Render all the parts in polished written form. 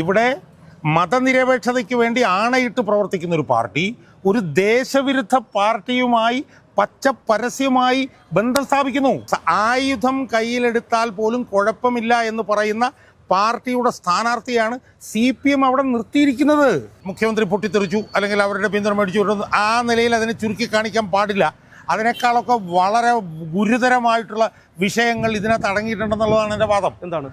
ഇവിടെ മതനിരപേക്ഷതയ്ക്ക് വേണ്ടി ആണയിട്ട് പ്രവർത്തിക്കുന്ന ഒരു പാർട്ടി ഒരു ദേശവിരുദ്ധ പാർട്ടിയുമായി പരസ്യമായി ബന്ധം സ്ഥാപിക്കുന്നു. ആയുധം കയ്യിലെടുത്താൽ പോലും കുഴപ്പമില്ല എന്ന് പറയുന്ന പാർട്ടിയുടെ സ്ഥാനാർത്ഥിയാണ് CPM അവിടെ നിർത്തിയിരിക്കുന്നത്. മുഖ്യമന്ത്രി പൊട്ടിത്തെറിച്ചു അല്ലെങ്കിൽ അവരുടെ പിന്തുണ മേടിച്ചു, ആ നിലയിൽ അതിനെ ചുരുക്കി കാണിക്കാൻ പാടില്ല. അതിനേക്കാളൊക്കെ വളരെ ഗുരുതരമായിട്ടുള്ള വിഷയങ്ങൾ ഇതിനകത്ത് അടങ്ങിയിട്ടുണ്ടെന്നുള്ളതാണ് എൻ്റെ വാദം. എന്താണ്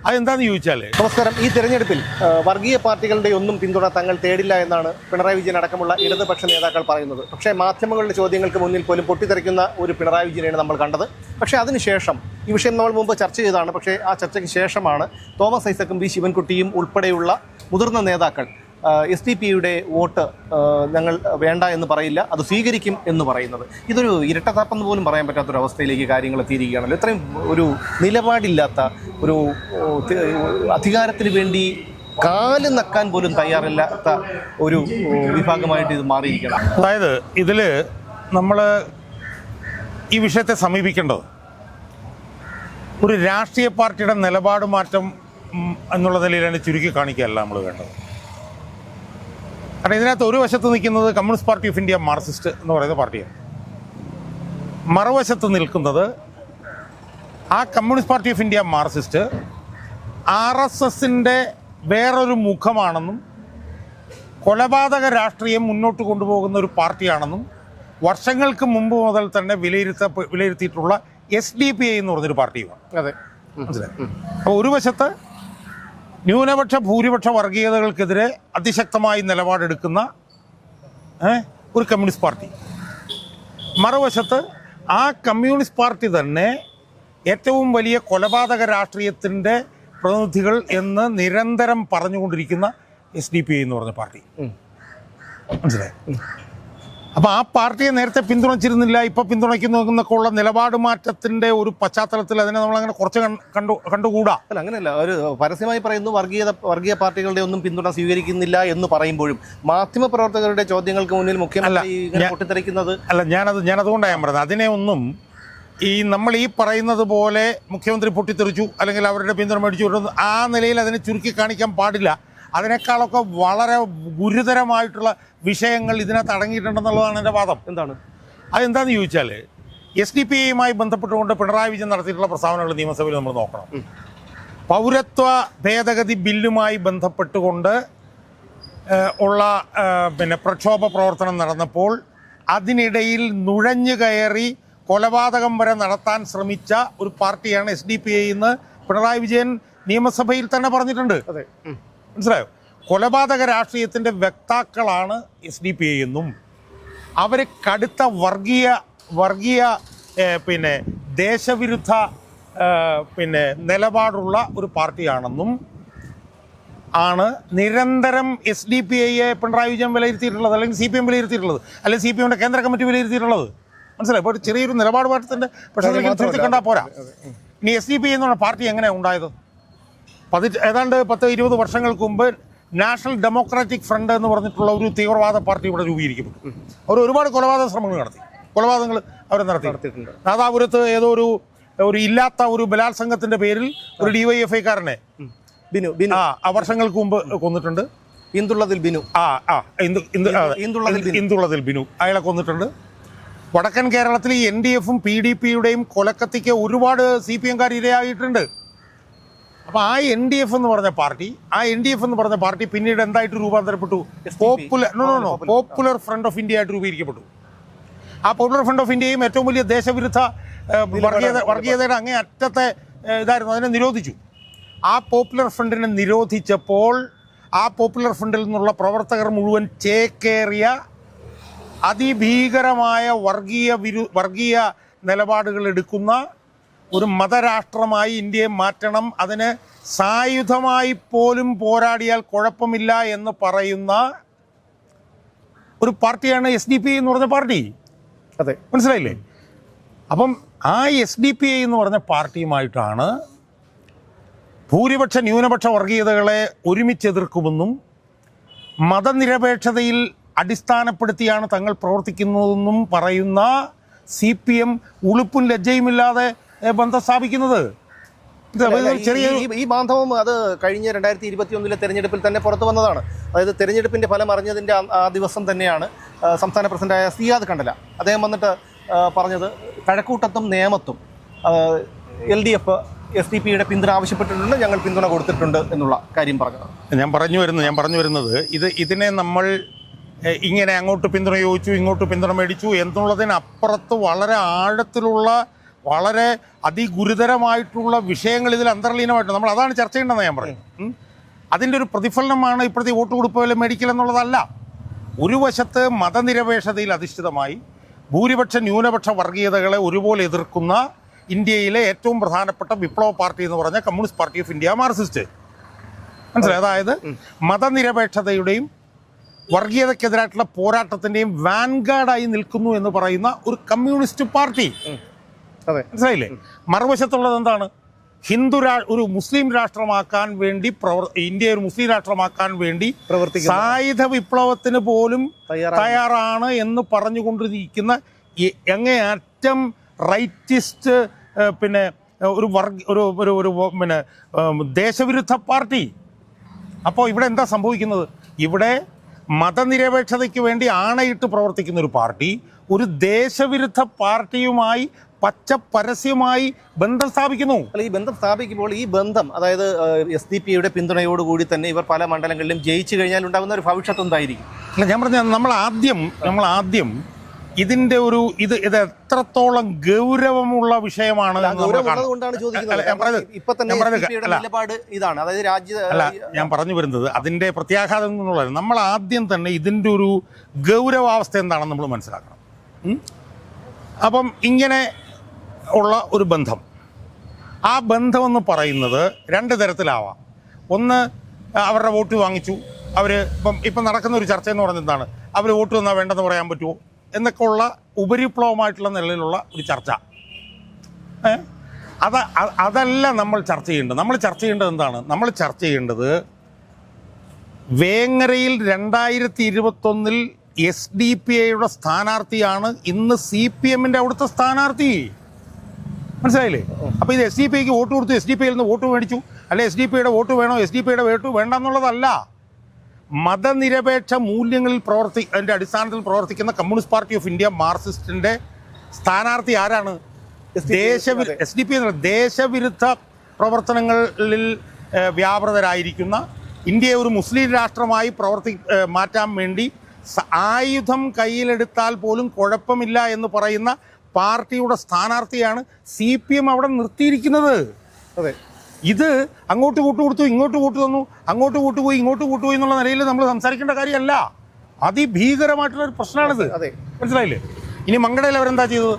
അതെന്താണെന്ന് ചോദിച്ചാൽ, നമസ്കാരം, ഈ തെരഞ്ഞെടുപ്പിൽ വർഗീയ പാർട്ടികളുടെ ഒന്നും പിന്തുണ തങ്ങൾ തേടില്ല എന്നാണ് പിണറായി വിജയൻ അടക്കമുള്ള ഇടതുപക്ഷ നേതാക്കൾ പറയുന്നത്. പക്ഷേ മാധ്യമങ്ങളുടെ ചോദ്യങ്ങൾക്ക് മുന്നിൽ പോലും പൊട്ടിത്തെറിക്കുന്ന ഒരു പിണറായി വിജയനെയാണ് നമ്മൾ കണ്ടത്. പക്ഷേ അതിനുശേഷം ഈ വിഷയം നമ്മൾ മുമ്പ് ചർച്ച ചെയ്തതാണ്. പക്ഷേ ആ ചർച്ചയ്ക്ക് ശേഷമാണ് തോമസ് ഐസക്കും വി ശിവൻകുട്ടിയും ഉൾപ്പെടെയുള്ള മുതിർന്ന നേതാക്കൾ SDP-യുടെ വോട്ട് ഞങ്ങൾ വേണ്ട എന്ന് പറയില്ല, അത് സ്വീകരിക്കും എന്ന് പറയുന്നത്. ഇതൊരു ഇരട്ടത്താപ്പെന്ന് പോലും പറയാൻ പറ്റാത്തൊരവസ്ഥയിലേക്ക് കാര്യങ്ങൾ എത്തിയിരിക്കുകയാണല്ലോ. ഇത്രയും ഒരു നിലപാടില്ലാത്ത, ഒരു അധികാരത്തിന് വേണ്ടി കാല് നക്കാൻ പോലും തയ്യാറില്ലാത്ത ഒരു വിഭാഗമായിട്ട് ഇത് മാറിയിരിക്കണം. അതായത് ഇതിൽ നമ്മൾ ഈ വിഷയത്തെ സമീപിക്കേണ്ടത് ഒരു രാഷ്ട്രീയ പാർട്ടിയുടെ നിലപാട് മാറ്റം എന്നുള്ള നിലയിലാണ് ചുരുക്കി കാണിക്കുകയല്ല നമ്മൾ വേണ്ടത്. കാരണം ഇതിനകത്ത് ഒരു വശത്ത് നിൽക്കുന്നത് Communist Party of India Marxist എന്ന് പറയുന്ന പാർട്ടിയാണ്. മറുവശത്ത് നിൽക്കുന്നത് ആ Communist Party of India Marxist RSSൻ്റെ വേറൊരു മുഖമാണെന്നും കൊലപാതക രാഷ്ട്രീയം മുന്നോട്ട് കൊണ്ടുപോകുന്ന ഒരു പാർട്ടിയാണെന്നും വർഷങ്ങൾക്ക് മുമ്പ് മുതൽ തന്നെ വിലയിരുത്തിയിട്ടുള്ള SDP എന്ന് പറഞ്ഞൊരു പാർട്ടിയുമാണ്. അതെ, മനസ്സിലായി. അപ്പോൾ ഒരു വശത്ത് ന്യൂനപക്ഷ ഭൂരിപക്ഷ വർഗീയതകൾക്കെതിരെ അതിശക്തമായി നിലപാടെടുക്കുന്ന ഒരു കമ്മ്യൂണിസ്റ്റ് പാർട്ടി, മറുവശത്ത് ആ കമ്മ്യൂണിസ്റ്റ് പാർട്ടി തന്നെ ഏറ്റവും വലിയ കൊലപാതക രാഷ്ട്രീയത്തിൻ്റെ പ്രതിനിധികൾ എന്ന് നിരന്തരം പറഞ്ഞുകൊണ്ടിരിക്കുന്ന SDP എന്ന് പറഞ്ഞ പാർട്ടി. മനസ്സിലായി. അപ്പോൾ ആ പാർട്ടിയെ നേരത്തെ പിന്തുണച്ചിരുന്നില്ല, ഇപ്പോൾ പിന്തുണയ്ക്കുന്നു എന്നൊക്കെ ഉള്ള നിലപാട് മാറ്റത്തിൻ്റെ ഒരു പശ്ചാത്തലത്തിൽ അതിനെ നമ്മളങ്ങനെ കുറച്ച് കണ്ടുകൂടാ. അല്ല, അങ്ങനെയല്ല. ഒരു പരസ്യമായി പറയുന്നു വർഗീയ പാർട്ടികളുടെ ഒന്നും പിന്തുണ സ്വീകരിക്കുന്നില്ല എന്ന് പറയുമ്പോഴും മാധ്യമപ്രവർത്തകരുടെ ചോദ്യങ്ങൾക്ക് മുന്നിൽ മുഖ്യമന്ത്രി പൊട്ടിത്തെറിക്കുന്നത് അല്ല, ഞാനതുകൊണ്ടാണ് ഞാൻ പറഞ്ഞത്. അതിനെ ഒന്നും നമ്മൾ ഈ പറയുന്നത് പോലെ മുഖ്യമന്ത്രി പൊട്ടിത്തെറിച്ചു അല്ലെങ്കിൽ അവരുടെ പിന്തുണ മേടിച്ചു, ആ നിലയിൽ അതിനെ ചുരുക്കി കാണിക്കാൻ പാടില്ല. അതിനേക്കാളൊക്കെ വളരെ ഗുരുതരമായിട്ടുള്ള വിഷയങ്ങൾ ഇതിനകത്ത് അടങ്ങിയിട്ടുണ്ടെന്നുള്ളതാണ് എൻ്റെ വാദം. എന്താണ് അതെന്താണെന്ന് ചോദിച്ചാൽ, SDP-യുമായി ബന്ധപ്പെട്ടുകൊണ്ട് പിണറായി വിജയൻ നടത്തിയിട്ടുള്ള പ്രസ്താവനകൾ നിയമസഭയിൽ നമ്മൾ നോക്കണം. പൗരത്വ ഭേദഗതി ബില്ലുമായി ബന്ധപ്പെട്ടുകൊണ്ട് ഉള്ള പ്രക്ഷോഭ പ്രവർത്തനം നടന്നപ്പോൾ അതിനിടയിൽ നുഴഞ്ഞു കയറി കൊലപാതകം വരെ നടത്താൻ ശ്രമിച്ച ഒരു പാർട്ടിയാണ് SDP എന്ന് പിണറായി വിജയൻ നിയമസഭയിൽ തന്നെ പറഞ്ഞിട്ടുണ്ട്. അതെ, മനസ്സിലായോ? കൊലപാതക രാഷ്ട്രീയത്തിൻ്റെ വക്താക്കളാണ് SDP എന്നും അവർ കടുത്ത വർഗീയ ദേശവിരുദ്ധ നിലപാടുള്ള ഒരു പാർട്ടിയാണെന്നും ആണ് നിരന്തരം SDP-യെ പിണറായി വിജയൻ വിലയിരുത്തിയിട്ടുള്ളത്, അല്ലെങ്കിൽ CPM വിലയിരുത്തിയിട്ടുള്ളത്, അല്ലെങ്കിൽ CPM-ന്റെ കേന്ദ്ര കമ്മിറ്റി വിലയിരുത്തിയിട്ടുള്ളത്. മനസ്സിലായി. ഇപ്പോൾ ചെറിയൊരു നിലപാട് മാറ്റത്തിൻ്റെ പ്രശ്നത്തിലേക്ക് കണ്ടാൽ പോരാ. ഇനി SDP എന്നുള്ള പാർട്ടി എങ്ങനെയാണ് ഉണ്ടായത്? ഏതാണ്ട് 10-20 വർഷങ്ങൾക്ക് മുമ്പ് നാഷണൽ ഡെമോക്രാറ്റിക് ഫ്രണ്ട് എന്ന് പറഞ്ഞിട്ടുള്ള ഒരു തീവ്രവാദ പാർട്ടി ഇവിടെ രൂപീകരിക്കപ്പെട്ടു. അവർ ഒരുപാട് കൊലപാതക ശ്രമങ്ങൾ കൊലപാതകങ്ങൾ അവർ നടത്തിയിട്ടുണ്ട്. നാദാപുരത്ത് ഏതോ ഒരു ഇല്ലാത്ത ഒരു ബലാത്സംഗത്തിൻ്റെ പേരിൽ ഒരു DYFI-കാരനെ ആ വർഷങ്ങൾക്ക് മുമ്പ് കൊന്നിട്ടുണ്ട്. ഇന്ദുള്ളതിൽ ബിനു അയാളെ കൊന്നിട്ടുണ്ട്. വടക്കൻ കേരളത്തിൽ ഈ NDF-ഉം PDP-യുടെയും കൊലക്കത്തിക്ക് ഒരുപാട് CPM-കാർ ഇരയായിട്ടുണ്ട്. അപ്പോൾ ആ NDF എന്ന് പറഞ്ഞ പാർട്ടി പിന്നീട് എന്തായിട്ട് രൂപാന്തരപ്പെട്ടു? പോപ്പുലർ ഫ്രണ്ട് ഓഫ് ഇന്ത്യ ആയിട്ട് രൂപീകരിക്കപ്പെട്ടു. ആ പോപ്പുലർ ഫ്രണ്ട് ഓഫ് ഇന്ത്യയും ഏറ്റവും വലിയ ദേശവിരുദ്ധ വർഗീയതയുടെ അങ്ങേ അറ്റത്തെ ഇതായിരുന്നു. അതിനെ നിരോധിച്ചു. ആ പോപ്പുലർ ഫ്രണ്ടിനെ നിരോധിച്ചപ്പോൾ ആ പോപ്പുലർ ഫ്രണ്ടിൽ നിന്നുള്ള പ്രവർത്തകർ മുഴുവൻ ചേക്കേറിയ അതിഭീകരമായ വർഗീയ നിലപാടുകൾ എടുക്കുന്ന ഒരു മതരാഷ്ട്രമായി ഇന്ത്യയെ മാറ്റണം, അതിന് സായുധമായി പോലും പോരാടിയാൽ കുഴപ്പമില്ല എന്ന് പറയുന്ന ഒരു പാർട്ടിയാണ് SDP എന്ന് പറഞ്ഞ പാർട്ടി. അതെ, മനസ്സിലായില്ലേ? അപ്പം ആ SDP എന്ന് പറഞ്ഞ പാർട്ടിയുമായിട്ടാണ് ഭൂരിപക്ഷ ന്യൂനപക്ഷ വർഗീയതകളെ ഒരുമിച്ചെതിർക്കുമെന്നും മതനിരപേക്ഷതയിൽ അടിസ്ഥാനപ്പെടുത്തിയാണ് തങ്ങൾ പ്രവർത്തിക്കുന്നതെന്നും പറയുന്ന CPM ഉളുപ്പും ലജ്ജയുമില്ലാതെ ബന്ധം സ്ഥാപിക്കുന്നത്. ഈ ബാന്ധവം അത് കഴിഞ്ഞ 2021 തെരഞ്ഞെടുപ്പിൽ തന്നെ പുറത്തു വന്നതാണ്. അതായത് തെരഞ്ഞെടുപ്പിന്റെ ഫലം അറിഞ്ഞതിന്റെ ആ ദിവസം തന്നെയാണ് സംസ്ഥാന പ്രസിഡന്റായ സിയാദ് കണ്ടല അദ്ദേഹം വന്നിട്ട് പറഞ്ഞത് കഴക്കൂട്ടത്തും നേമത്തും LDF SDP-യുടെ പിന്തുണ ആവശ്യപ്പെട്ടിട്ടുണ്ട്, ഞങ്ങൾ പിന്തുണ കൊടുത്തിട്ടുണ്ട് എന്നുള്ള കാര്യം പറഞ്ഞത്. ഞാൻ പറഞ്ഞു വരുന്നത് ഇതിനെ നമ്മൾ ഇങ്ങനെ അങ്ങോട്ട് പിന്തുണ ചോദിച്ചു ഇങ്ങോട്ട് പിന്തുണ മേടിച്ചു എന്നുള്ളതിനപ്പുറത്ത് വളരെ ആഴത്തിലുള്ള വളരെ അതിഗുരുതരമായിട്ടുള്ള വിഷയങ്ങൾ ഇതിൽ അന്തർലീനമായിട്ട് നമ്മൾ അതാണ് ചർച്ച ചെയ്യേണ്ടതെന്ന് ഞാൻ പറയുന്നത്. അതിൻ്റെ ഒരു പ്രതിഫലനമാണ് ഇപ്പോഴത്തെ വോട്ട് കൊടുപ്പുകൾ മേടിക്കൽ എന്നുള്ളതല്ല. ഒരു വശത്ത് മതനിരപേക്ഷതയിൽ അധിഷ്ഠിതമായി ഭൂരിപക്ഷ ന്യൂനപക്ഷ വർഗീയതകളെ ഒരുപോലെ എതിർക്കുന്ന ഇന്ത്യയിലെ ഏറ്റവും പ്രധാനപ്പെട്ട വിപ്ലവ പാർട്ടി എന്ന് പറഞ്ഞാൽ communist Party of India, Marxist. മനസ്സിലായി? അതായത് മതനിരപേക്ഷതയുടെയും വർഗീയതയ്ക്കെതിരായിട്ടുള്ള പോരാട്ടത്തിൻ്റെയും വാൻഗാർഡായി നിൽക്കുന്നു എന്ന് പറയുന്ന ഒരു കമ്മ്യൂണിസ്റ്റ് പാർട്ടി. മനസ്സിലായില്ലേ? മറുവശത്തുള്ളത് എന്താണ്? ഒരു മുസ്ലിം രാഷ്ട്രമാക്കാൻ വേണ്ടി ഇന്ത്യ ഒരു മുസ്ലിം രാഷ്ട്രമാക്കാൻ വേണ്ടി സായുധ വിപ്ലവത്തിന് പോലും തയ്യാറാണ് എന്ന് പറഞ്ഞുകൊണ്ടിരിക്കുന്ന അങ്ങേയറ്റം റൈറ്റിസ്റ്റ് പിന്നെ ഒരു പിന്നെ ദേശവിരുദ്ധ പാർട്ടി. അപ്പോൾ ഇവിടെ എന്താ സംഭവിക്കുന്നത്? ഇവിടെ മതനിരപേക്ഷതയ്ക്ക് വേണ്ടി ആണയിട്ട് പ്രവർത്തിക്കുന്ന ഒരു പാർട്ടി ഒരു ദേശവിരുദ്ധ പാർട്ടിയുമായി പരസ്യമായി ബന്ധം സ്ഥാപിക്കുന്നു. അല്ല, ഈ ബന്ധം സ്ഥാപിക്കുമ്പോൾ ഈ ബന്ധം അതായത് SDP-യുടെ പിന്തുണയോടുകൂടി തന്നെ ഇവർ പല മണ്ഡലങ്ങളിലും ജയിച്ചു കഴിഞ്ഞാൽ ഉണ്ടാകുന്ന ഒരു ഭവിഷ്യത്ത് എന്തായിരിക്കും? അല്ല, ഞാൻ പറഞ്ഞ നമ്മൾ ആദ്യം ഇതിന്റെ ഇത് എത്രത്തോളം ഗൗരവമുള്ള വിഷയമാണ്. ഞാൻ പറഞ്ഞു വരുന്നത് അതിന്റെ പ്രത്യാഘാതം എന്നുള്ളത് നമ്മൾ ആദ്യം തന്നെ ഇതിന്റെ ഒരു ഗൗരവാവസ്ഥ എന്താണെന്ന് നമ്മൾ മനസ്സിലാക്കണം. അപ്പം ഇങ്ങനെ ഉള്ള ഒരു ബന്ധം, ആ ബന്ധമെന്ന് പറയുന്നത് രണ്ട് തരത്തിലാവാം. ഒന്ന്, അവരുടെ വോട്ട് വാങ്ങിച്ചു, അവർ ഇപ്പം നടക്കുന്ന ഒരു ചർച്ച എന്ന് പറയുന്നത് എന്താണ്, അവർ വോട്ട് തന്നാൽ വേണ്ടെന്ന് പറയാൻ പറ്റുമോ എന്നൊക്കെ ഉള്ള ഉപരിപ്ലവമായിട്ടുള്ള നിലയിലുള്ള ഒരു ചർച്ച. അതല്ല നമ്മൾ ചർച്ച ചെയ്യേണ്ടത്. നമ്മൾ ചർച്ച ചെയ്യേണ്ടത് എന്താണ്? നമ്മൾ ചർച്ച ചെയ്യേണ്ടത് വേങ്ങരയിൽ 2021 SDP-യുടെ സ്ഥാനാർത്ഥിയാണ് ഇന്ന് CPM-ന്റെ അവിടുത്തെ സ്ഥാനാർത്ഥി. മനസ്സിലായില്ലേ? അപ്പോൾ ഇത് SDP-ക്ക് വോട്ട് കൊടുത്തു, SDP-യിൽ നിന്ന് വോട്ട് മേടിച്ചു, അല്ലെ SDP-യുടെ വോട്ട് വേണോ SDP-യുടെ വോട്ട് വേണ്ട എന്നുള്ളതല്ല. മതനിരപേക്ഷ മൂല്യങ്ങളിൽ അതിൻ്റെ അടിസ്ഥാനത്തിൽ പ്രവർത്തിക്കുന്ന കമ്മ്യൂണിസ്റ്റ് പാർട്ടി ഓഫ് ഇന്ത്യ, മാർക്സിസ്റ്റിൻ്റെ സ്ഥാനാർത്ഥി ആരാണ്? SDP എന്നുള്ള ദേശവിരുദ്ധ പ്രവർത്തനങ്ങളിൽ വ്യാപൃതരായിരിക്കുന്ന, ഇന്ത്യയെ ഒരു മുസ്ലിം രാഷ്ട്രമായി മാറ്റാൻ വേണ്ടി ആയുധം കയ്യിലെടുത്താൽ പോലും കുഴപ്പമില്ല എന്ന് പറയുന്ന പാർട്ടിയുടെ സ്ഥാനാർത്ഥിയാണ് CPM അവിടെ നിർത്തിയിരിക്കുന്നത്. അതെ, ഇത് അങ്ങോട്ട് വോട്ട് കൊടുത്തു, ഇങ്ങോട്ട് വോട്ട് തന്നു, അങ്ങോട്ട് വോട്ട് പോയി, ഇങ്ങോട്ട് വോട്ട് പോയി എന്നുള്ള നിലയിൽ നമ്മൾ സംസാരിക്കേണ്ട കാര്യമല്ല. അതിഭീകരമായിട്ടുള്ളൊരു പ്രശ്നമാണിത്. മനസ്സിലായില്ലേ? ഇനി മങ്കടയിൽ അവരെന്താ ചെയ്തത്?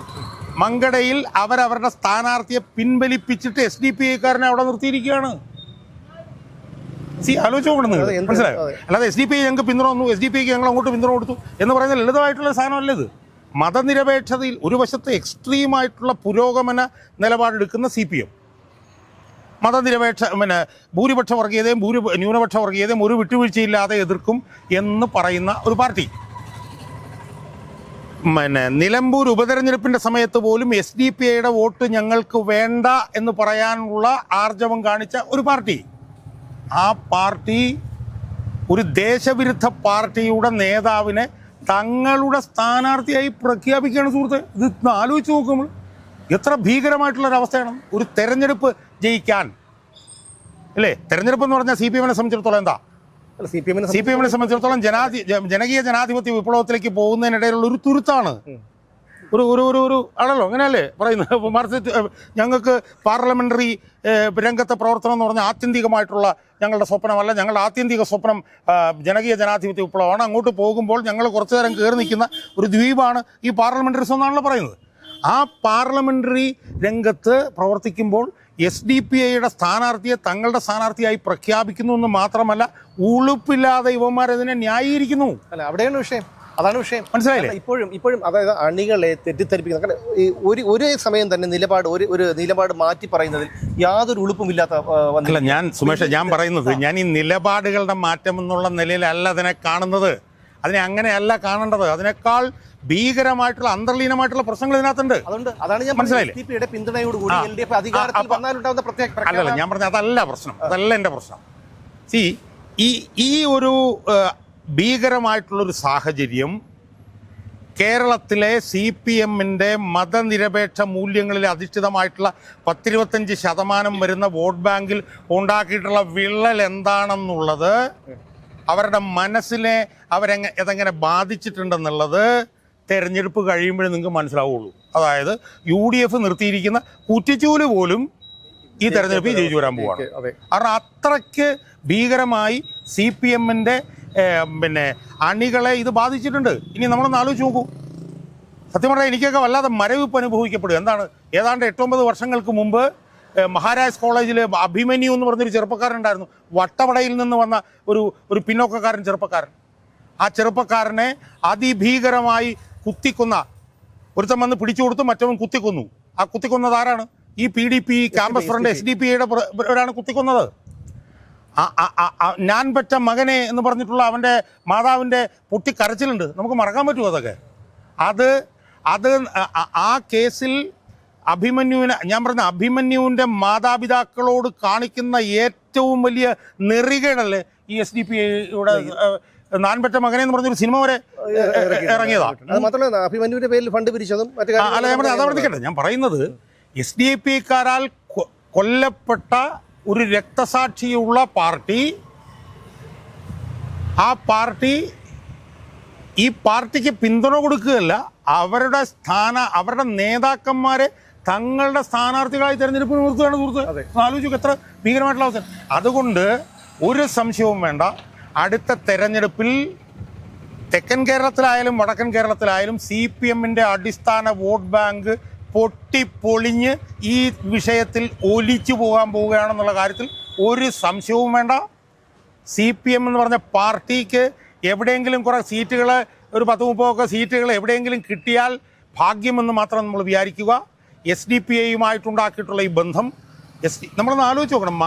മങ്കടയിൽ അവരവരുടെ സ്ഥാനാർത്ഥിയെ പിൻവലിപ്പിച്ചിട്ട് SDP-കാരനെ അവിടെ നിർത്തിയിരിക്കുകയാണ്. ആലോചിച്ച് നോക്കണമെന്ന്. മനസ്സിലായോ? അല്ലാതെ SDP ഞങ്ങൾക്ക് പിന്തുണ വന്നു, SDP-ക്ക് ഞങ്ങൾ അങ്ങോട്ട് പിന്തുണ കൊടുത്തു എന്ന് പറയുന്ന ലളിതമായിട്ടുള്ള സാധനമല്ല ഇത്. മതനിരപേക്ഷതയിൽ ഒരു വശത്ത് എക്സ്ട്രീമായിട്ടുള്ള പുരോഗമന നിലപാടെടുക്കുന്ന CPM, മതനിരപേക്ഷ ഭൂരിപക്ഷ വർഗീയതയും ന്യൂനപക്ഷ വർഗീയതയും ഒരു വിട്ടുവീഴ്ചയില്ലാതെ എതിർക്കും എന്ന് പറയുന്ന ഒരു പാർട്ടി. നിലമ്പൂർ ഉപതെരഞ്ഞെടുപ്പിൻ്റെ സമയത്ത് പോലും SDP-യുടെ വോട്ട് ഞങ്ങൾക്ക് വേണ്ട എന്ന് പറയാനുള്ള ആർജവം കാണിച്ച ഒരു പാർട്ടി. ആ പാർട്ടി ഒരു ദേശവിരുദ്ധ പാർട്ടിയുടെ നേതാവിനെ തങ്ങളുടെ സ്ഥാനാർത്ഥിയായി പ്രഖ്യാപിക്കുകയാണ്. സുഹൃത്തെ, ഇത് ആലോചിച്ച് നോക്കുമ്പോൾ എത്ര ഭീകരമായിട്ടുള്ളൊരവസ്ഥയാണ്. ഒരു തെരഞ്ഞെടുപ്പ് ജയിക്കാൻ, അല്ലേ? തെരഞ്ഞെടുപ്പ് എന്ന് പറഞ്ഞാൽ CPM-നെ സംബന്ധിച്ചിടത്തോളം എന്താ? CPM-നെ സംബന്ധിച്ചിടത്തോളം ജനകീയ ജനാധിപത്യ വിപ്ലവത്തിലേക്ക് പോകുന്നതിനിടയിലുള്ള ഒരു തുരുത്താണ്. ഒരു ആണല്ലോ, അങ്ങനെയല്ലേ പറയുന്നത്? മാർക്സിസ്റ്റ് ഞങ്ങൾക്ക് പാർലമെൻ്ററി രംഗത്തെ പ്രവർത്തനം എന്ന് പറഞ്ഞാൽ ആത്യന്തികമായിട്ടുള്ള ഞങ്ങളുടെ സ്വപ്നമല്ല. ഞങ്ങളുടെ ആത്യന്തിക സ്വപ്നം ജനകീയ ജനാധിപത്യ വിപ്ലവമാണ്. അങ്ങോട്ട് പോകുമ്പോൾ ഞങ്ങൾ കുറച്ചു നേരം കയറി നിൽക്കുന്ന ഒരു ദ്വീപാണ് ഈ പാർലമെൻ്ററിസം എന്നാണല്ലോ പറയുന്നത്. ആ പാർലമെൻ്ററി രംഗത്ത് പ്രവർത്തിക്കുമ്പോൾ SDP-യുടെ സ്ഥാനാർത്ഥിയെ തങ്ങളുടെ സ്ഥാനാർത്ഥിയായി പ്രഖ്യാപിക്കുന്നു എന്ന് മാത്രമല്ല, ഉളുപ്പില്ലാതെ ഇവന്മാരതിനെ ന്യായീകരിക്കുന്നു. അല്ല, അവിടെയാണ് വിഷയം. അതാണ് വിഷയം. മനസ്സിലായില്ലേ? ഇപ്പോഴും അതായത് അണികളെ തെറ്റിദ്ധരിപ്പിക്കുന്ന ഒരേ സമയം തന്നെ ഒരു നിലപാട് മാറ്റി പറയുന്നതിൽ യാതൊരു ഉളുപ്പുമില്ലാത്ത. അല്ല, ഞാൻ സുമേഷ്, ഞാൻ പറയുന്നത് ഞാൻ ഈ നിലപാടുകളുടെ മാറ്റം എന്നുള്ള നിലയിലല്ല അതിനെ കാണുന്നത്. അതിനെ അങ്ങനെയല്ല കാണേണ്ടത്. അതിനേക്കാൾ ഭീകരമായിട്ടുള്ള അന്തർലീനമായിട്ടുള്ള പ്രശ്നങ്ങൾ ഇതിനകത്തുണ്ട്. അതാണ് ഞാൻ മനസ്സിലായില്ലേ പിന്തുണയോടുകൂടി LDF അധികാരത്തിൽ വന്നാലുണ്ടാകുന്ന പ്രത്യേക അല്ലല്ല, ഞാൻ പറഞ്ഞ അതല്ല പ്രശ്നം, അതല്ല എൻ്റെ പ്രശ്നം. ഈ ഒരു ഭീകരമായിട്ടുള്ളൊരു സാഹചര്യം കേരളത്തിലെ CPM-ന്റെ മതനിരപേക്ഷ മൂല്യങ്ങളിൽ അധിഷ്ഠിതമായിട്ടുള്ള 10-25% വരുന്ന വോട്ട് ബാങ്കിൽ ഉണ്ടാക്കിയിട്ടുള്ള വിള്ളൽ എന്താണെന്നുള്ളത്, അവരുടെ മനസ്സിനെ അതെങ്ങനെ ബാധിച്ചിട്ടുണ്ടെന്നുള്ളത് തെരഞ്ഞെടുപ്പ് കഴിയുമ്പോഴേ നിങ്ങൾക്ക് മനസ്സിലാവുള്ളൂ. അതായത് UDF നിർത്തിയിരിക്കുന്ന കുറ്റിച്ചൂല് പോലും ഈ തെരഞ്ഞെടുപ്പിൽ ജയിച്ചു വരാൻ പോവാണ്. കാരണം അത്രയ്ക്ക് ഭീകരമായി CPM-ന്റെ അണികളെ ഇത് ബാധിച്ചിട്ടുണ്ട്. ഇനി നമ്മളൊന്ന് ആലോചിച്ച് നോക്കൂ. സത്യം പറഞ്ഞാൽ എനിക്കൊക്കെ വല്ലാതെ മരവിപ്പ് അനുഭവിക്കപ്പെടും. ഏതാണ്ട് 8-9 വർഷങ്ങൾക്ക് മുമ്പ് മഹാരാജ് കോളേജിൽ അഭിമന്യു എന്ന് പറഞ്ഞൊരു ചെറുപ്പക്കാരനുണ്ടായിരുന്നു. വട്ടവടയിൽ നിന്ന് വന്ന ഒരു പിന്നോക്കക്കാരൻ ചെറുപ്പക്കാരൻ. ആ ചെറുപ്പക്കാരനെ അതിഭീകരമായി കുത്തിക്കൊന്ന ഒരുത്തം വന്ന് പിടിച്ചു കൊടുത്തു, മറ്റവൻ കുത്തിക്കൊന്നു. ആ കുത്തിക്കൊന്നത് ആരാണ്? ഈ PDP ക്യാമ്പസ് ഫ്രണ്ട് SDPA കുത്തിക്കൊന്നത്. ഞാൻ പെറ്റ മകനെ എന്ന് പറഞ്ഞിട്ടുള്ള അവൻ്റെ മാതാവിൻ്റെ പൊട്ടിക്കരച്ചിലുണ്ട്. നമുക്ക് മറക്കാൻ പറ്റുമോ അതൊക്കെ? അത് ആ കേസിൽ ഞാൻ പറഞ്ഞ അഭിമന്യുവിൻ്റെ മാതാപിതാക്കളോട് കാണിക്കുന്ന ഏറ്റവും വലിയ നെറികേടല്ലേ ഈ SDPA-യുടെ നാൻപെറ്റ മകനെ എന്ന് പറഞ്ഞൊരു സിനിമ വരെ ഇറങ്ങിയതാണ്. മാത്രമല്ല അഭിമന്യുവിന്റെ പേരിൽ ഫണ്ട് പിരിച്ചതും ഞാൻ പറയുന്നത് SDPA-ക്കാരാൽ കൊല്ലപ്പെട്ട ഒരു രക്തസാക്ഷിയുള്ള പാർട്ടി, ഈ പാർട്ടിക്ക് പിന്തുണ കൊടുക്കുകയല്ല, അവരുടെ നേതാക്കന്മാരെ തങ്ങളുടെ സ്ഥാനാർത്ഥികളായി തെരഞ്ഞെടുപ്പ് നിർത്തുകയാണ്. സുഹൃത്ത് ആലോചിച്ചു എത്ര ഭീകരമായിട്ടുള്ള അവസരം. അതുകൊണ്ട് ഒരു സംശയവും വേണ്ട, അടുത്ത തെരഞ്ഞെടുപ്പിൽ തെക്കൻ കേരളത്തിലായാലും വടക്കൻ കേരളത്തിലായാലും CPM-ന്റെ അടിസ്ഥാന വോട്ട് ബാങ്ക് പൊട്ടിപ്പൊളിഞ്ഞ് ഈ വിഷയത്തിൽ ഒലിച്ചു പോവുകയാണെന്നുള്ള കാര്യത്തിൽ ഒരു സംശയവും വേണ്ട. CPM എന്ന് പറഞ്ഞ പാർട്ടിക്ക് എവിടെയെങ്കിലും കുറേ സീറ്റുകൾ, ഒരു 10-30 സീറ്റുകൾ എവിടെയെങ്കിലും കിട്ടിയാൽ ഭാഗ്യമെന്ന് മാത്രം നമ്മൾ വിചാരിക്കുക. SDPA-യുമായിട്ടുണ്ടാക്കിയിട്ടുള്ള ഈ ബന്ധം നമ്മളൊന്ന് ആലോചിച്ച് നോക്കണം.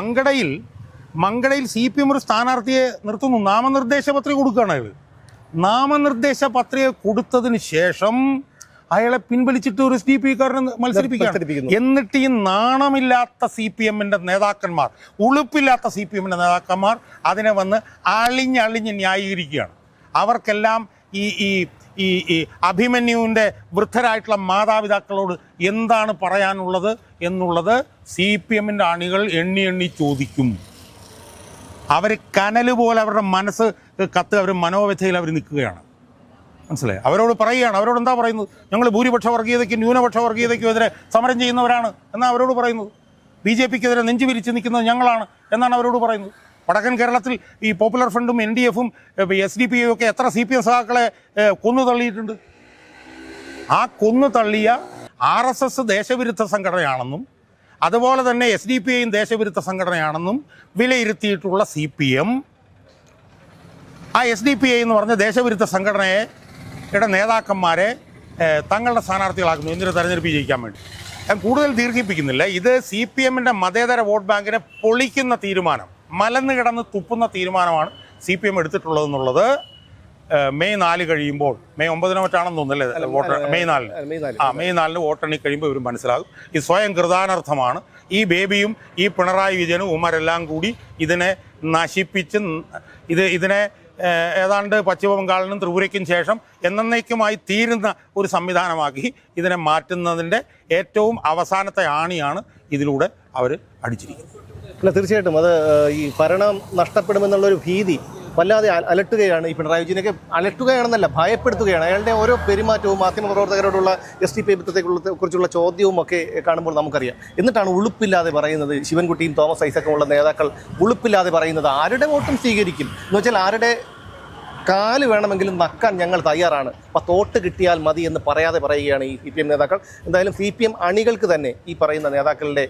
മങ്കടയിൽ CPM ഒരു സ്ഥാനാർത്ഥിയെ നിർത്തുന്നു, നാമനിർദ്ദേശ പത്രിക കൊടുക്കുകയാണ്. അയാൾ നാമനിർദ്ദേശ പത്രിക കൊടുത്തതിന് ശേഷം അയാളെ പിൻവലിച്ചിട്ട് ഒരു SDPA-ക്കാരനെ മത്സരിപ്പിക്കുകയാണ്. എന്നിട്ട് ഈ നാണമില്ലാത്ത CPM-ന്റെ നേതാക്കന്മാർ, ഉളുപ്പില്ലാത്ത CPM-ന്റെ നേതാക്കന്മാർ അതിനെ വന്ന് അളിഞ്ഞ് ന്യായീകരിക്കുകയാണ്. അവർക്കെല്ലാം ഈ അഭിമന്യുവിൻ്റെ വൃദ്ധരായിട്ടുള്ള മാതാപിതാക്കളോട് എന്താണ് പറയാനുള്ളത് എന്നുള്ളത് CPM-ന്റെ അണികൾ എണ്ണി ചോദിക്കും. അവർ കനൽ പോലെ അവരുടെ മനസ്സ് അവർ മനോവ്യഥയിൽ അവർ നിൽക്കുകയാണ്. മനസ്സിലായി? അവരോട് പറയുകയാണ്. അവരോട് എന്താ പറയുന്നത്? ഞങ്ങൾ ഭൂരിപക്ഷ വർഗീയതയ്ക്കും ന്യൂനപക്ഷ വർഗീയതയ്ക്കും എതിരെ സമരം ചെയ്യുന്നവരാണ് എന്നാണ് അവരോട് പറയുന്നത്. BJP-ക്കെതിരെ നെഞ്ചു വിരിച്ച് നിൽക്കുന്നത് ഞങ്ങളാണ് എന്നാണ് അവരോട് പറയുന്നത്. വടക്കൻ കേരളത്തിൽ ഈ പോപ്പുലർ ഫ്രണ്ടും NDF-ഉം SDPA-യും ഒക്കെ എത്ര CPM സഖാക്കളെ കൊന്നു തള്ളിയിട്ടുണ്ട്. ആ കൊന്നു തള്ളിയ RSS ദേശവിരുദ്ധ സംഘടനയാണെന്നും അതുപോലെ തന്നെ SDPA-യും ദേശവിരുദ്ധ സംഘടനയാണെന്നും വിലയിരുത്തിയിട്ടുള്ള CPM ആ SDPA എന്ന് പറഞ്ഞ ദേശവിരുദ്ധ സംഘടനയുടെ നേതാക്കന്മാരെ തങ്ങളുടെ സ്ഥാനാർത്ഥികളാക്കുന്നു എന്തിനു തെരഞ്ഞെടുപ്പ് ജയിക്കാൻ വേണ്ടി. ഞാൻ കൂടുതൽ ദീർഘിപ്പിക്കുന്നില്ല. ഇത് CPM-ന്റെ മതേതര വോട്ട് ബാങ്കിനെ പൊളിക്കുന്ന തീരുമാനം, മലന്ന് കിടന്ന് തുപ്പുന്ന തീരുമാനമാണ് CPM എടുത്തിട്ടുള്ളതെന്നുള്ളത് മെയ് 4 കഴിയുമ്പോൾ, മെയ് 9 മറ്റാണെന്ന് തോന്നുന്നല്ലേ വോട്ട്, മെയ് 4 വോട്ടെണ്ണി കഴിയുമ്പോൾ ഇവർ മനസ്സിലാകും. ഇത് സ്വയം കൃതാനർത്ഥമാണ്. ഈ ബേബിയും ഈ പിണറായി വിജയനും ഉമ്മരെല്ലാം കൂടി ഇതിനെ നശിപ്പിച്ച് ഇതിനെ ഏതാണ്ട് പശ്ചിമ ബംഗാളിനും ത്രിപുരയ്ക്കും ശേഷം എന്നേക്കുമായി തീരുന്ന ഒരു സംവിധാനമാക്കി ഇതിനെ മാറ്റുന്നതിൻ്റെ ഏറ്റവും അവസാനത്തെ ആണിയാണ് ഇതിലൂടെ അവർ അടിച്ചിരിക്കുന്നത്. അല്ല, തീർച്ചയായിട്ടും അത് ഈ ഭരണം നഷ്ടപ്പെടുമെന്നുള്ളൊരു ഭീതി വല്ലാതെ അലട്ടുകയാണ്. ഈ പിണറായി വിജയനൊക്കെ അലട്ടുകയാണെന്നല്ല, ഭയപ്പെടുത്തുകയാണ്. അയാളുടെ ഓരോ പെരുമാറ്റവും മാധ്യമപ്രവർത്തകരോടുള്ള SDPA കുറിച്ചുള്ള ചോദ്യവും ഒക്കെ കാണുമ്പോൾ നമുക്കറിയാം. എന്നിട്ടാണ് ഉളുപ്പില്ലാതെ പറയുന്നത്. ശിവൻകുട്ടിയും തോമസ് ഐസക്കുമുള്ള നേതാക്കൾ ഉളുപ്പില്ലാതെ പറയുന്നത് ആരുടെ വോട്ടും സ്വീകരിക്കും എന്ന് വെച്ചാൽ ആരുടെ കാല് വേണമെങ്കിലും നക്കാൻ ഞങ്ങൾ തയ്യാറാണ്, അപ്പോൾ തോട്ട് കിട്ടിയാൽ മതി എന്ന് പറയാതെ പറയുകയാണ് ഈ CPM നേതാക്കൾ. എന്തായാലും CPM അണികൾക്ക് തന്നെ ഈ പറയുന്ന നേതാക്കളുടെ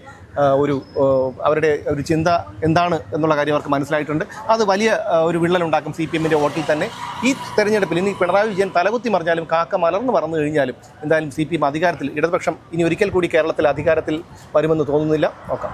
അവരുടെ ഒരു ചിന്ത എന്താണ് എന്നുള്ള കാര്യം അവർക്ക് മനസ്സിലായിട്ടുണ്ട്. അത് വലിയ ഒരു വിള്ളലുണ്ടാക്കും CPM-ന്റെ വോട്ടിൽ തന്നെ. ഈ തെരഞ്ഞെടുപ്പിൽ ഇനി പിണറായി വിജയൻ തലകുത്തി മറിഞ്ഞാലും കാക്ക മലർന്നു പറന്നു കഴിഞ്ഞാലും എന്തായാലും CPM അധികാരത്തിൽ, ഇടതുപക്ഷം ഇനി ഒരിക്കൽ കൂടി കേരളത്തിൽ അധികാരത്തിൽ വരുമെന്ന് തോന്നുന്നില്ല. നോക്കാം.